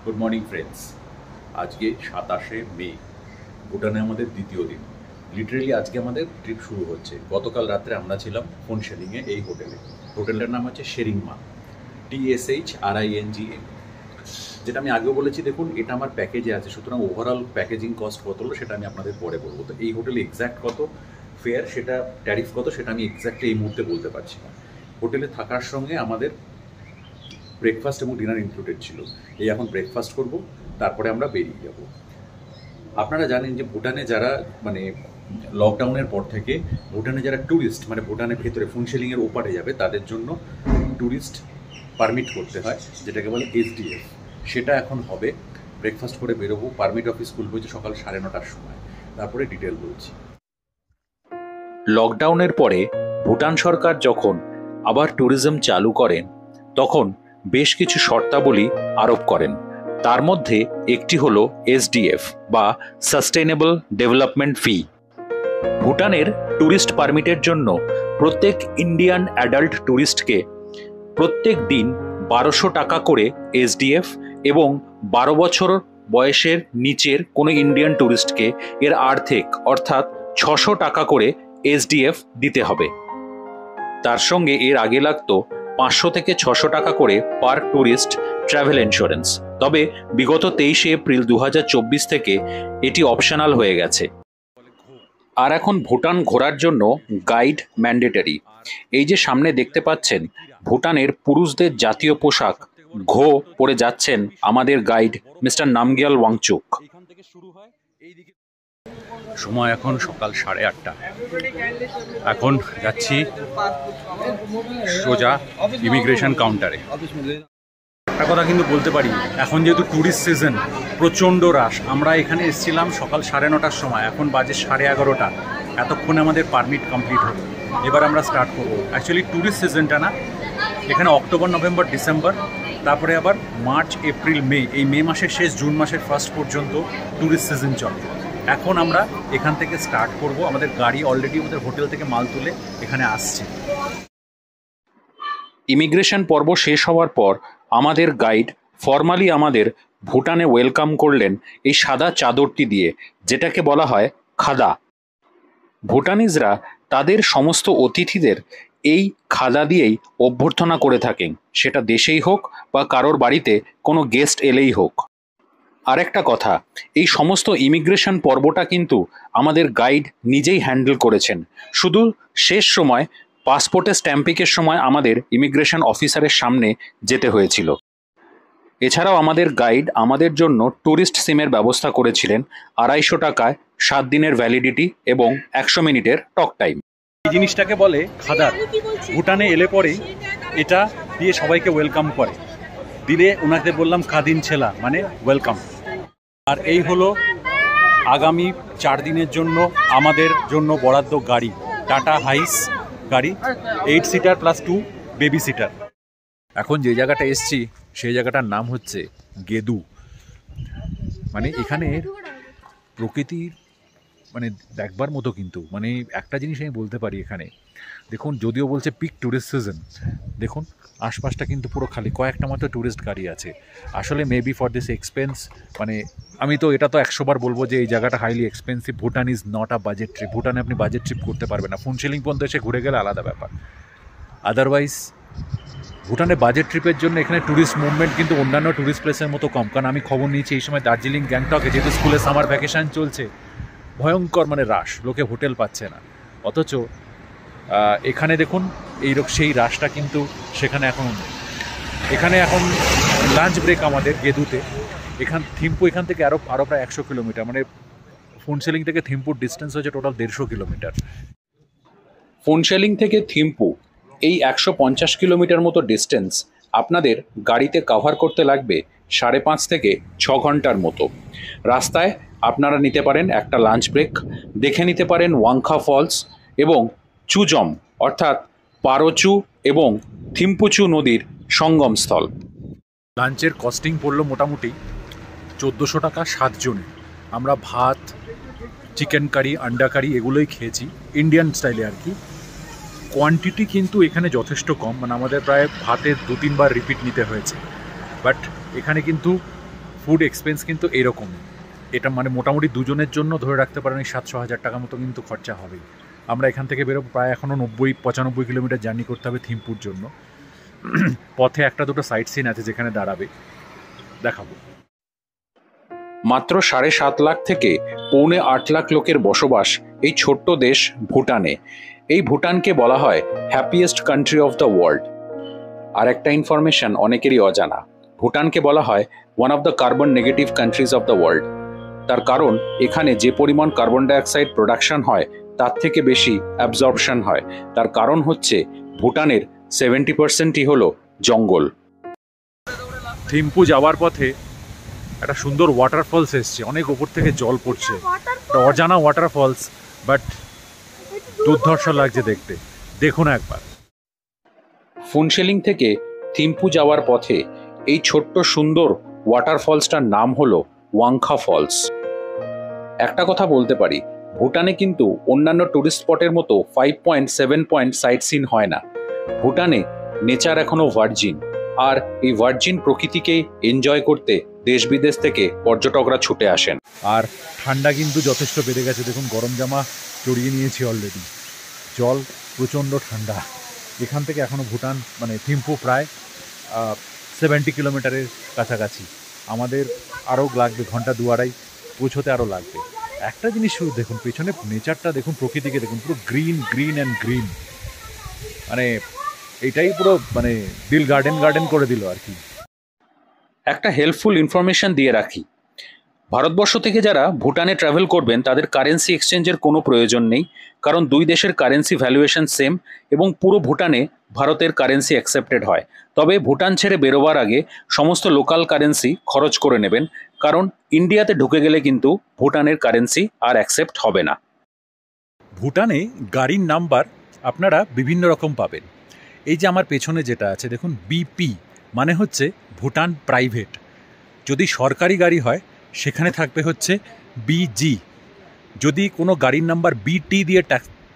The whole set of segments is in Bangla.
Good morning friends. আজকে 27শে মে, ভুটানে আমাদের দ্বিতীয় দিন। লিটারেলি আজকে আমাদের ট্রিপ শুরু হচ্ছে। গতকাল রাত্রে আমরা ছিলাম ফোনশেলিংয়ে এই হোটেলে। হোটেলটার নাম হচ্ছে শেরিংমা, TSHRINGA। যেটা আমি আগেও বলেছি, দেখুন এটা আমার প্যাকেজে আছে, সুতরাং ওভারঅল প্যাকেজিং কস্ট কত হলো সেটা আমি আপনাদের পরে বলবো। তো এই হোটেলে এক্স্যাক্ট কত ফেয়ার, সেটা ট্যারিফ কত, সেটা আমি এক্স্যাক্টলি এই মুহূর্তে বলতে পারছি না। হোটেলে থাকার সঙ্গে আমাদের ব্রেকফাস্ট এবং ডিনার ইনক্লুডেড ছিল। এই এখন ব্রেকফাস্ট করব, তারপরে আমরা বেরিয়ে যাব। আপনারা জানেন যে ভুটানে যারা লকডাউনের পর থেকে ভুটানে যারা ট্যুরিস্ট ভুটানের ভেতরে ফোনশেলিংয়ের ওপারে যাবে, তাদের জন্য ট্যুরিস্ট পারমিট করতে হয়, যেটাকে বলে SDF। সেটা এখন হবে। ব্রেকফাস্ট করে বেরোবো। পারমিট অফিস খুলবে হচ্ছে সকাল 9:30টার সময়। তারপরে ডিটেল বলছি। লকডাউনের পরে ভুটান সরকার যখন আবার ট্যুরিজম চালু করেন, তখন বেশ কিছু শর্তাবলী আরোপ করেন। তার মধ্যে একটি হলো SDF বা সাস্টেইনেবল ডেভেলপমেন্ট ফি। ভুটানের ট্যুরিস্ট পারমিটের জন্য প্রত্যেক ইন্ডিয়ান অ্যাডাল্ট ট্যুরিস্টকে প্রত্যেক দিন 1200 টাকা করে SDF এবং 12 বছর বয়সের নিচের কোনো ইন্ডিয়ান ট্যুরিস্টকে এর অর্থাৎ 600 টাকা করে SDF দিতে হবে। তার সঙ্গে এর আগে লাগতো 500 থেকে 600 টাকা করে পার ট্যুরিস্ট ট্রাভেল ইন্স্যুরেন্স। তবে বিগত 23শে এপ্রিল 2024 থেকে এটি অপশনাল হয়ে গেছে। আর এখন ভুটান ঘোরার জন্য গাইড ম্যান্ডেটরি। এই যে সামনে দেখতে পাচ্ছেন, ভুটানের পুরুষদের জাতীয় পোশাক ঘো পরে যাচ্ছেন আমাদের গাইড মিস্টার নামগিয়াল ওয়াংচুক। সময় এখন সকাল 8:30। এখন যাচ্ছি সোজা ইমিগ্রেশন কাউন্টারে। একটা কথা কিন্তু বলতে পারি, এখন যেহেতু ট্যুরিস্ট সিজন, প্রচণ্ড রাশ। আমরা এখানে এসেছিলাম সকাল 9:30টার সময়, এখন বাজে 11:30। এতক্ষণে আমাদের পারমিট কমপ্লিট হলো। এবার আমরা স্টার্ট করবো। অ্যাকচুয়ালি ট্যুরিস্ট সিজনটা না, এখানে অক্টোবর, নভেম্বর, ডিসেম্বর, তারপরে আবার মার্চ, এপ্রিল, মে, এই মে মাসের শেষ, জুন মাসের ফার্স্ট পর্যন্ত ট্যুরিস্ট সিজন চলে। এখন আমরা এখান থেকে স্টার্ট করব। আমাদের গাড়ি অলরেডি আমাদের হোটেল থেকে মাল তুলে এখানে আসছে। ইমিগ্রেশন পর্ব শেষ হওয়ার পর আমাদের গাইড ফর্মালি আমাদের ভুটানে ওয়েলকাম করলেন এই সাদা চাদরটি দিয়ে, যেটাকে বলা হয় খাদা। ভুটানিজরা তাদের সমস্ত অতিথিদের এই খাদা দিয়েই অভ্যর্থনা করে থাকেন, সেটা দেশেই হোক বা কারোর বাড়িতে কোনো গেস্ট এলেই হোক। আরেকটা কথা, এই সমস্ত ইমিগ্রেশন পর্বটা কিন্তু আমাদের গাইড নিজেই হ্যান্ডেল করেছেন। শুধু শেষ সময় পাসপোর্টের স্ট্যাম্পিংয়ের সময় আমাদের ইমিগ্রেশন অফিসারের সামনে যেতে হয়েছিল। এছাড়াও আমাদের গাইড আমাদের জন্য ট্যুরিস্ট সিমের ব্যবস্থা করেছিলেন 250 টাকায় 7 দিনের ভ্যালিডিটি এবং 100 মিনিটের টক টাইম। এই জিনিসটাকে বলে খাদার। ভুটানে এলে পরেই এটা দিয়ে সবাইকে ওয়েলকাম করে। দিলে ওনাকে বললাম খাদিন ছেলা, মানে ওয়েলকাম। আর এই হলো আগামী 4 দিনের জন্য আমাদের জন্য বরাদ্দ গাড়ি, টাটা হাইস গাড়ি, 8 সিটার প্লাস 2 বেবি সিটার। এখন যে জায়গাটা এসছি সেই জায়গাটার নাম হচ্ছে গেদু। এখানে প্রকৃতির দেখবার মতো। কিন্তু একটা জিনিস আমি বলতে পারি, এখানে দেখুন, যদিও বলছে পিক ট্যুরিস্ট সিজন, দেখুন আশপাশটা কিন্তু পুরো খালি, কয়েকটা মাত্র ট্যুরিস্ট গাড়ি আছে। আসলে মেবি ফর দিস এক্সপেন্স, আমি তো এটা তো 100 বার বলবো যে এই জায়গাটা highly expensive. Bhutan is not a budget trip. ভুটানে আপনি বাজেট ট্রিপ করতে পারবেন না। ফোনশেলিং পর্যন্ত এসে ঘুরে গেলে আলাদা ব্যাপার। আদারওয়াইজ ভুটানে বাজেট ট্রিপের জন্য এখানে ট্যুরিস্ট মুভমেন্ট কিন্তু অন্যান্য ট্যুরিস্ট প্লেসের মতো কম। কারণ আমি খবর নিয়েছি এই সময় দার্জিলিং, গ্যাংটকে যেহেতু স্কুলে সামার ভ্যাকেশন চলছে, ভয়ঙ্কর রাশ, লোকে হোটেল পাচ্ছে না। অথচ এখানে দেখুন সেই রাশটা কিন্তু সেখানে এখন নেই। এখানে এখন লাঞ্চ ব্রেক আমাদের গেদুতে। থিম্পু এখান থেকে আরও প্রায় 100 কিলোমিটার, ফোনশেলিং থেকে থিম্পুর ডিস্টেন্স হচ্ছে টোটাল 150 কিলোমিটার। ফোনশেলিং থেকে থিম্পু এই 150 কিলোমিটার মতো ডিস্টেন্স আপনাদের গাড়িতে কভার করতে লাগবে 5.5 থেকে 6 ঘন্টার মতো। রাস্তায় আপনারা নিতে পারেন একটা লাঞ্চ ব্রেক, দেখে নিতে পারেন ওয়াংখা ফলস এবং চুজম অর্থাৎ পারোচু এবং থিম্পুচু নদীর সঙ্গমস্থল। লাঞ্চের কস্টিং পড়লো মোটামুটি 1400 টাকা 7 জনে। আমরা ভাত, চিকেন কারি, আন্ডা কারি এগুলোই খেয়েছি, ইন্ডিয়ান স্টাইলে আর কি। কোয়ান্টিটি কিন্তু এখানে যথেষ্ট কম, আমাদের প্রায় ভাতের 2-3 বার রিপিট নিতে হয়েছে। বাট এখানে কিন্তু ফুড এক্সপেন্স কিন্তু এরকমই। এটা মানে মোটামুটি দুজনের জন্য ধরে রাখতে পারেন 700,000 টাকা মতো কিন্তু খরচা হবেই। আমরা এখান থেকে বেরোবো, প্রায় এখনও 90-95 কিলোমিটার জার্নি করতে হবে থিম্পুর জন্য। পথে একটা দুটো সাইট সিন আছে যেখানে দাঁড়াবে, দেখাবো। মাত্র 7.5 লাখ থেকে 8.25 লাখ লোকের বসবাস এই ছোট্ট দেশ ভুটানে। এই ভুটানকে বলা হয় happiest country of the world. আর একটা ইনফরমেশন অনেকেরই অজানা, ভুটানকে বলা হয় one of the carbon negative countries of the world. তার কারণ এখানে যে পরিমাণ কার্বন ডাইঅক্সাইড প্রোডাকশন হয় তার থেকে বেশি অ্যাবজর্পশন হয়। তার কারণ হচ্ছে ভুটানের 70%ই হলো জঙ্গল। থিম্পু যাওয়ার পথে একটা সুন্দর ওয়াটারফলস এসছে, অনেক ওপর থেকে জল পড়ছে, একটা অজানা ওয়াটারফলস, বাট দুর্ধর্ষ লাগছে দেখতে। দেখুন একবার। ফুনশেলিং থেকে থিম্পু যাওয়ার পথে এই ছোট্ট সুন্দর ওয়াটারফলসটার নাম হলো ওয়াংখা ফলস। একটা কথা বলতে পারি, ভুটানে কিন্তু অন্যান্য টুরিস্ট স্পটের মতো 5.7 পয়েন্ট সাইট সিন হয় না। ভুটানে নেচার এখনো ভার্জিন, আর এই ভার্জিন প্রকৃতিকে এনজয় করতে দেশ বিদেশ থেকে পর্যটকরা ছুটে আসেন। আর ঠান্ডা কিন্তু যথেষ্ট বেড়ে গেছে, দেখুন গরম জামা জড়িয়ে নিয়েছি অলরেডি। জল প্রচণ্ড ঠান্ডা। এখান থেকে এখনও ভুটান মানে থিম্পু প্রায় 70 কিলোমিটারের কাছাকাছি। আমাদের আরও লাগবে, ঘন্টা 2-2.5 পৌঁছতে আরও লাগবে। একটা জিনিস শুধু দেখুন, পেছনে নেচারটা দেখুন, প্রকৃতিকে দেখুন, পুরো গ্রিন গ্রিন অ্যান্ড গ্রিন। মানে এইটাই পুরো মানে দিল গার্ডেন গার্ডেন করে দিল আর কি। একটা হেল্পফুল ইনফরমেশন দিয়ে রাখি, ভারতবর্ষ থেকে যারা ভুটানে ট্রাভেল করবেন তাদের কারেন্সি এক্সচেঞ্জের কোনো প্রয়োজন নেই, কারণ দুই দেশের কারেন্সি ভ্যালুয়েশন সেম এবং পুরো ভুটানে ভারতের কারেন্সি অ্যাকসেপ্টেড হয়। তবে ভুটান ছেড়ে বেরোবার আগে সমস্ত লোকাল কারেন্সি খরচ করে নেবেন, কারণ ইন্ডিয়াতে ঢুকে গেলে কিন্তু ভুটানের কারেন্সি আর অ্যাকসেপ্ট হবে না। ভুটানে গাড়ির নাম্বার আপনারা বিভিন্ন রকম পাবেন। এই যে আমার পেছনে যেটা আছে দেখুন, বিপি মানে হচ্ছে ভুটান প্রাইভেট। যদি সরকারি গাড়ি হয় সেখানে থাকবে হচ্ছে বিজি। যদি কোনো গাড়ির নাম্বার বিটি দিয়ে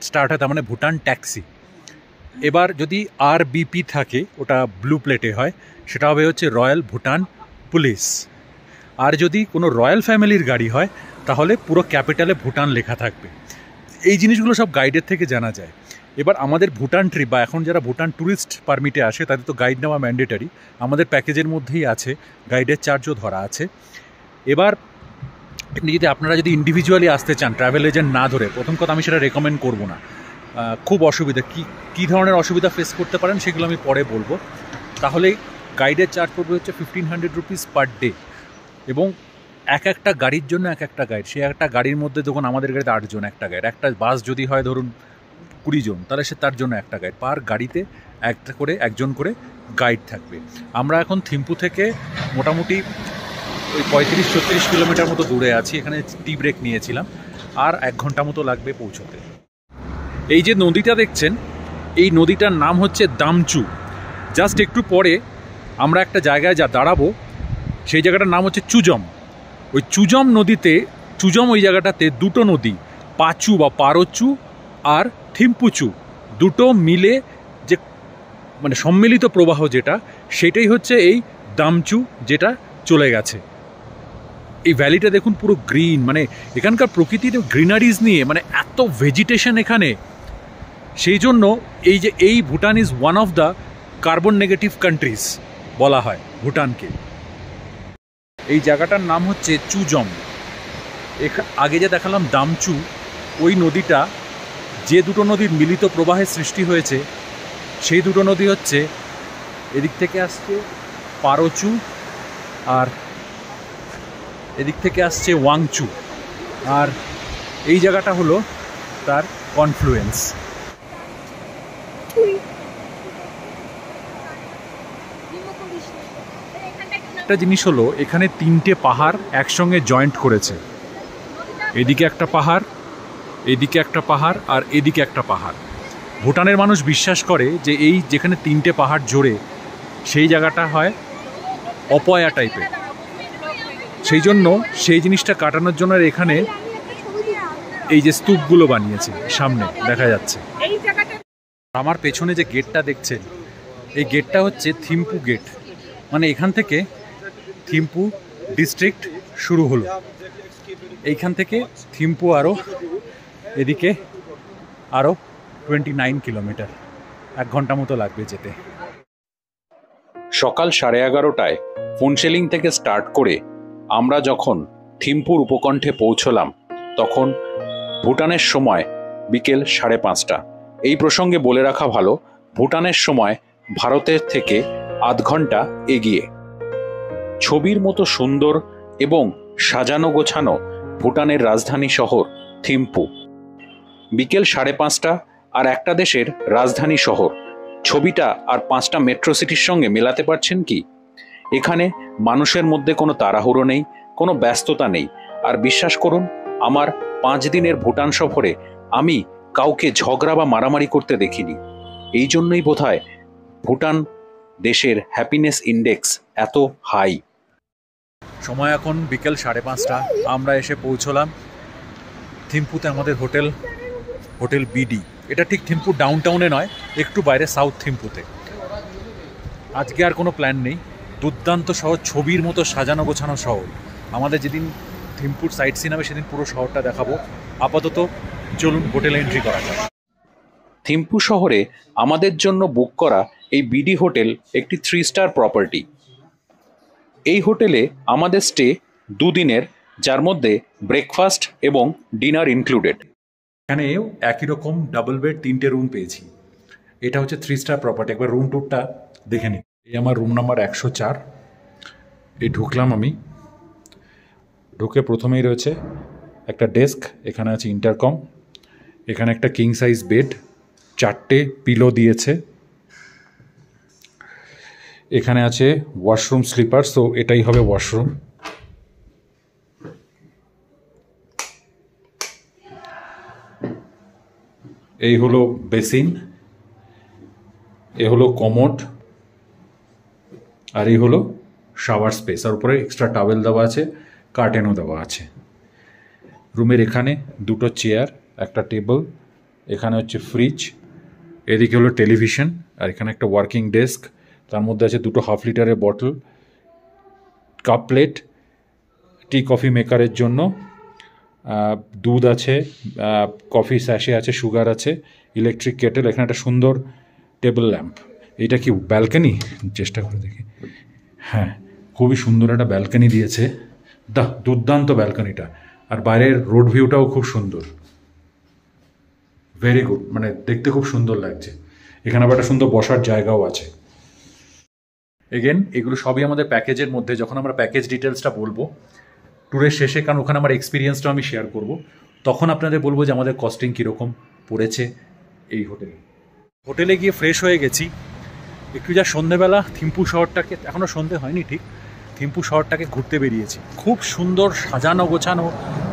স্টার্ট হয় তার মানে ভুটান ট্যাক্সি। এবার যদি আর বিপি থাকে, ওটা ব্লু প্লেটে হয়, সেটা হবে হচ্ছে রয়্যাল ভুটান পুলিশ। আর যদি কোনো রয়্যাল ফ্যামিলির গাড়ি হয় তাহলে পুরো ক্যাপিটালে ভুটান লেখা থাকবে। এই জিনিসগুলো সব গাইডের থেকে জানা যায়। এবার আমাদের ভুটান ট্রিপ বা এখন যারা ভুটান ট্যুরিস্ট পারমিটে আসে তাদের তো গাইড নেওয়া ম্যান্ডেটারি, আমাদের প্যাকেজের মধ্যেই আছে, গাইডের চার্জও ধরা আছে। এবার আপনারা যদি ইন্ডিভিজুয়ালি আসতে চান ট্রাভেল এজেন্ট না ধরে, প্রথম কথা আমি সেটা রেকমেন্ড করবো না। খুব অসুবিধা, কী ধরনের অসুবিধা ফেস করতে পারেন সেগুলো আমি পরে বলবো। তাহলে গাইডের চার্জ পড়বে হচ্ছে 1500 রুপিস পার ডে, এবং একটা গাড়ির জন্য একটা গাইড। সে একটা গাড়ির মধ্যে দেখুন আমাদের গাড়িতে 8 জন একটা গাইড, একটা বাস যদি হয় ধরুন 20 জন, তাহলে সে তার জন্য একটা গাইড। পার গাড়িতে একজন করে গাইড থাকবে। আমরা এখন থিম্পু থেকে মোটামুটি ওই 35-36 কিলোমিটার মতো দূরে আছি। এখানে টি ব্রেক নিয়েছিলাম, আর 1 ঘন্টা মতো লাগবে পৌঁছতে। এই যে নদীটা দেখছেন, এই নদীটার নাম হচ্ছে দামচু। জাস্ট একটু পরে আমরা একটা জায়গায় যা দাঁড়াবো, সেই জায়গাটার নাম হচ্ছে চুজম। ওই চুজম নদীতে, চুজম ওই জায়গাটাতে দুটো নদী, পাচু বা পারোচু আর থিম্পুচু, দুটো মিলে যে মানে সম্মিলিত প্রবাহ যেটা, সেটাই হচ্ছে এই দামচু, যেটা চলে গেছে। এই ভ্যালিটা দেখুন পুরো গ্রিন, মানে এখানকার প্রকৃতিতে গ্রিনারিজ নিয়ে মানে এত ভেজিটেশন এখানে। সেই জন্য এই Bhutan is one of the carbon negative countries বলা হয় ভুটানকে। এই জায়গাটার নাম হচ্ছে চুজম। আগে যে দেখালাম দামচু, ওই নদীটা যে দুটো নদীর মিলিত প্রবাহে সৃষ্টি হয়েছে, সেই দুটো নদী হচ্ছে এদিক থেকে আসছে পারোচু আর এদিক থেকে আসছে ওয়াংচু, আর এই জায়গাটা হলো তার কনফ্লুয়েন্স। একটা জিনিস হলো, এখানে 3টে পাহাড় একসঙ্গে জয়েন্ট করেছে। এদিকে একটা পাহাড়, এদিকে একটা পাহাড়, আর এদিকে একটা পাহাড়। ভুটানের মানুষ বিশ্বাস করে যে এই যেখানে 3টে পাহাড় জোড়ে, সেই জায়গাটা হয় অপয়া টাইপের। সেই জন্য সেই জিনিসটা কাটানোর জন্য এখানে এই যে স্তূপগুলো বানিয়েছে, সামনে দেখা যাচ্ছে। আমার পেছনে যে গেটটা দেখছেন, এই গেটটা হচ্ছে থিম্পু গেট। মানে এখান থেকে থিম্পু ডিস্ট্রিক্ট শুরু হলো। এইখান থেকে থিম্পু আরও এদিকে আরও 29 কিলোমিটার, 1 ঘন্টা মতো লাগবে যেতে। সকাল 11:30টায় ফুনচেলিং থেকে স্টার্ট করে আমরা যখন থিম্পুর উপকণ্ঠে পৌঁছলাম তখন ভুটানের সময় বিকেল 5:30। এই প্রসঙ্গে বলে রাখা ভালো, ভুটানের সময় ভারতের থেকে আধ ঘন্টা এগিয়ে। ছবির মতো সুন্দর এবং সাজানো গোছানো ভুটানের রাজধানী শহর থিম্পু। বিকেল 5:30 আর একটা দেশের রাজধানী শহর, ছবিটা আর 5টা মেট্রো সিটির সঙ্গে মেলাতে পারছেন কি? এখানে মানুষের মধ্যে কোনো তাড়াহুড়ো নেই, কোনো ব্যস্ততা নেই। আর বিশ্বাস করুন, আমার 5 দিনের ভুটান সফরে আমি কাউকে ঝগড়া বা মারামারি করতে দেখিনি। এই জন্যই বোধহয় ভুটান দেশের হ্যাপিনেস ইন্ডেক্স এত হাই। সময় এখন বিকেল 5:30। আমরা এসে পৌঁছলাম থিম্পুতে। আমাদের হোটেল বিডি। এটা ঠিক থিম্পু ডাউনটাউনে নয়, একটু বাইরে, সাউথ থিম্পুতে। আজকে আর কোনো প্ল্যান নেই। দুর্দান্ত শহর, ছবির মতো সাজানো গোছানো শহর। আমাদের যেদিন থিম্পুর সাইট সিন হবে সেদিন পুরো শহরটা দেখাবো। আপাতত চলুন হোটেলে এন্ট্রি করা যাক। থিম্পু শহরে আমাদের জন্য বুক করা এই বিডি হোটেল একটি 3 স্টার প্রপার্টি। এই হোটেলে আমাদের স্টে 2 দিনের, যার মধ্যে ব্রেকফাস্ট এবং ডিনার ইনক্লুডেড। এখানেও একই রকম ডাবল বেড 3টে রুম পেয়েছি। এটা হচ্ছে 3 স্টার প্রপার্টি। একবার রুম টুরটা দেখে নিই। এই আমার রুম নাম্বার 104। এই ঢুকলাম আমি। ঢুকে প্রথমেই রয়েছে একটা ডেস্ক, এখানে আছে ইন্টারকম, এখানে একটা কিং সাইজ বেড, 4টে পিলো দিয়েছে, এখানে আছে ওয়াশরুম স্লিপার, সো এটাই হবে ওয়াশরুম। এই হলো বেসিন, এ হলো কমোড, আর এই হলো শাওয়ার স্পেস। আর উপরে এক্সট্রা টাওয়েল দেওয়া আছে, কার্টেনও দেওয়া আছে। রুমের এখানে 2টো চেয়ার, একটা টেবিল, এখানে হচ্ছে ফ্রিজ, এদিকে হলো টেলিভিশন, আর এখানে একটা ওয়ার্কিং ডেস্ক। তার মধ্যে আছে 2টো হাফ লিটারের bottle, cup plate, tea coffee মেকারের জন্য, দুধ আছে, কফি স্যাশে আছে, সুগার আছে, ইলেকট্রিক কেটেল, এখানে একটা সুন্দর টেবিল ল্যাম্প। এটা কি ব্যালকনি? চেষ্টা করে দেখি। হ্যাঁ, খুবই সুন্দর একটা ব্যালকনি দিয়েছে। দুর্দান্ত ব্যালকনিটা। আর বাইরের রোড ভিউটাও খুব সুন্দর, ভেরি গুড, মানে দেখতে খুব সুন্দর লাগছে। এখানে আবার একটা সুন্দর বসার জায়গাও আছে। এগেন এগুলো সবই আমাদের প্যাকেজের মধ্যে। যখন আমরা প্যাকেজ ডিটেলসটা বলবো ট্যুরের শেষে, কারণ ওখানে আমার এক্সপিরিয়েন্সটাও আমি শেয়ার করব, তখন আপনাদের বলবো যে আমাদের কস্টিং কীরকম পড়েছে এই হোটেলে। হোটেলে গিয়ে ফ্রেশ হয়ে গেছি। একটু যা সন্ধেবেলা থিম্পু শহরটাকে, এখনও সন্ধে হয়নি ঠিক, থিম্পু শহরটাকে ঘুরতে বেরিয়েছি। খুব সুন্দর সাজানো গোছানো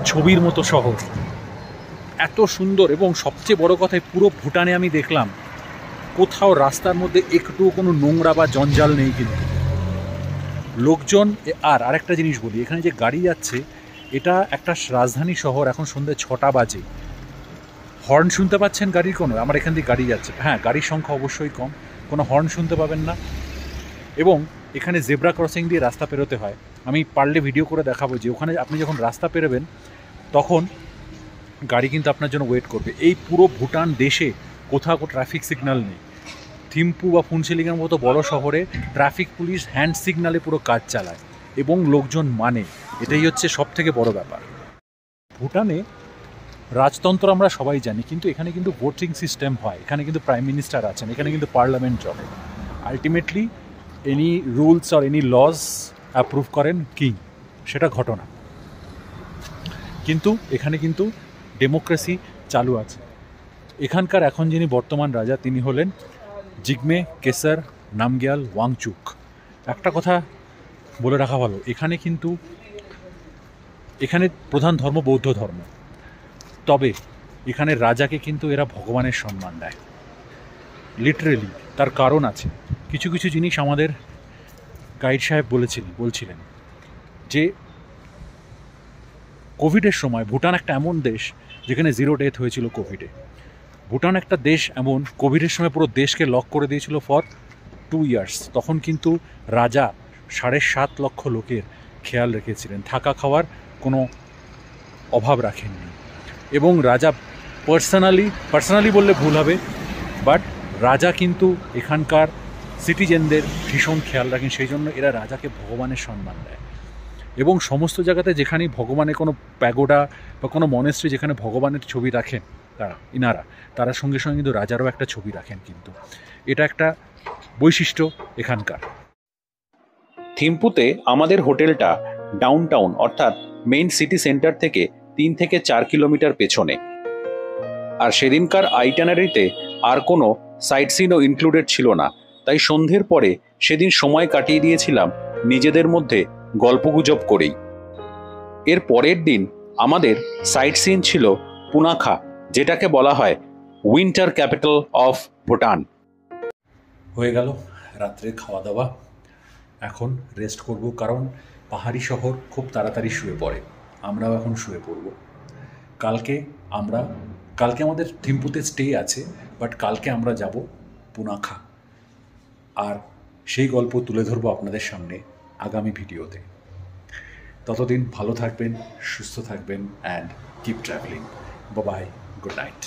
ছবির মতো শহর, এত সুন্দর। এবং সবচেয়ে বড় কথায় পুরো ভুটানে আমি দেখলাম কোথাও রাস্তার মধ্যে একটু কোনো নোংরা বা জঞ্জাল নেই কিন্তু লোকজন। আর আরেকটা জিনিস বলি, এখানে যে গাড়ি যাচ্ছে, এটা একটা রাজধানী শহর, এখন সন্ধ্যে 6টা বাজে। হর্ন শুনতে পাচ্ছেন গাড়ির কোনো? আমার এখান দিয়ে গাড়ি যাচ্ছে, হ্যাঁ, গাড়ির সংখ্যা অবশ্যই কম, কোনো হর্ন শুনতে পাবেন না। এবং এখানে জেব্রা ক্রসিং দিয়ে রাস্তা পেরোতে হয়। আমি পারলে ভিডিও করে দেখাবো যে ওখানে আপনি যখন রাস্তা পেরোবেন তখন গাড়ি কিন্তু আপনার জন্য ওয়েট করবে। এই পুরো ভুটান দেশে কোথাও ট্রাফিক সিগন্যাল নেই। থিম্পু বা ফুনচেলিংয়ের মতো বড় শহরে ট্রাফিক পুলিশ হ্যান্ড সিগন্যালে পুরো কাজ চালায় এবং লোকজন মানে, এটাই হচ্ছে সবথেকে বড় ব্যাপার। ভুটানে রাজতন্ত্র আমরা সবাই জানি, কিন্তু এখানে কিন্তু ভোটিং সিস্টেম হয়। এখানে কিন্তু প্রাইম মিনিস্টার আছেন, এখানে কিন্তু পার্লামেন্ট চলে। আলটিমেটলি এনি রুলস আর এনি লজ অ্যাপ্রুভ করেন কিং, সেটা ঘটনা। কিন্তু এখানে কিন্তু ডেমোক্রেসি চালু আছে। এখানকার এখন যিনি বর্তমান রাজা, তিনি হলেন জিগমে কেসার নামগ্যাল ওয়াংচুক। একটা কথা বলে রাখা ভালো, এখানে প্রধান ধর্ম বৌদ্ধ ধর্ম, তবে এখানে রাজাকে কিন্তু এরা ভগবানের সম্মান দেয়, লিটারেলি। তার কারণ আছে। কিছু কিছু জিনিস আমাদের গাইড সাহেব বলছিলেন যে কোভিডের সময় ভুটান একটা এমন দেশ যেখানে 0 ডেথ হয়েছিল কোভিডে। ভুটান একটা দেশ এমন, কোভিডের সময় পুরো দেশকে লক করে দিয়েছিল ফর 2 ইয়ার্স। তখন কিন্তু রাজা 7.5 লক্ষ লোকের খেয়াল রেখেছিলেন, থাকা খাওয়ার কোনো অভাব রাখেননি। এবং রাজা পার্সোনালি বললে ভুল হবে, বাট রাজা কিন্তু এখানকার সিটিজেনদের ভীষণ খেয়াল রাখেন, সেই জন্য এরা রাজাকে ভগবানের সম্মান দেয়। এবং সমস্ত জায়গাতে যেখানেই ভগবানের কোনো প্যাগোডা বা কোনো মনেস্ট্রি যেখানে ভগবানের ছবি রাখেন তারা সঙ্গে সঙ্গে কিন্তু রাজারও একটা ছবি রাখেন, কিন্তু এটা একটা বৈশিষ্ট্য এখানকার। থিম্পুতে আমাদের হোটেলটা ডাউনটাউন অর্থাৎ মেইন সিটি সেন্টার থেকে 3 থেকে 4 কিলোমিটার পেছনে। আর সেদিনকার আইটানারিতে আর কোনো সাইট সিনও ইনক্লুডেড ছিল না, তাই সন্ধ্যের পরে সেদিন সময় কাটিয়ে দিয়েছিলাম নিজেদের মধ্যে গল্পগুজব করেই। এর পরের দিন আমাদের সাইট সিন ছিল পুনাখা, যেটাকে বলা হয় উইন্টার ক্যাপিটাল অফ ভুটান। হয়ে গেল রাত্রে খাওয়া দাওয়া, এখন রেস্ট করব, কারণ পাহাড়ি শহর খুব তাড়াতাড়ি শুয়ে পড়ে, আমরাও এখন শুয়ে পড়ব। কালকে আমাদের থিম্পুতে স্টে আছে, বাট কালকে আমরা যাব পুনাখা, আর সেই গল্প তুলে ধরবো আপনাদের সামনে আগামী ভিডিওতে। ততদিন ভালো থাকবেন, সুস্থ থাকবেন, and keep travelling. Bye, good night.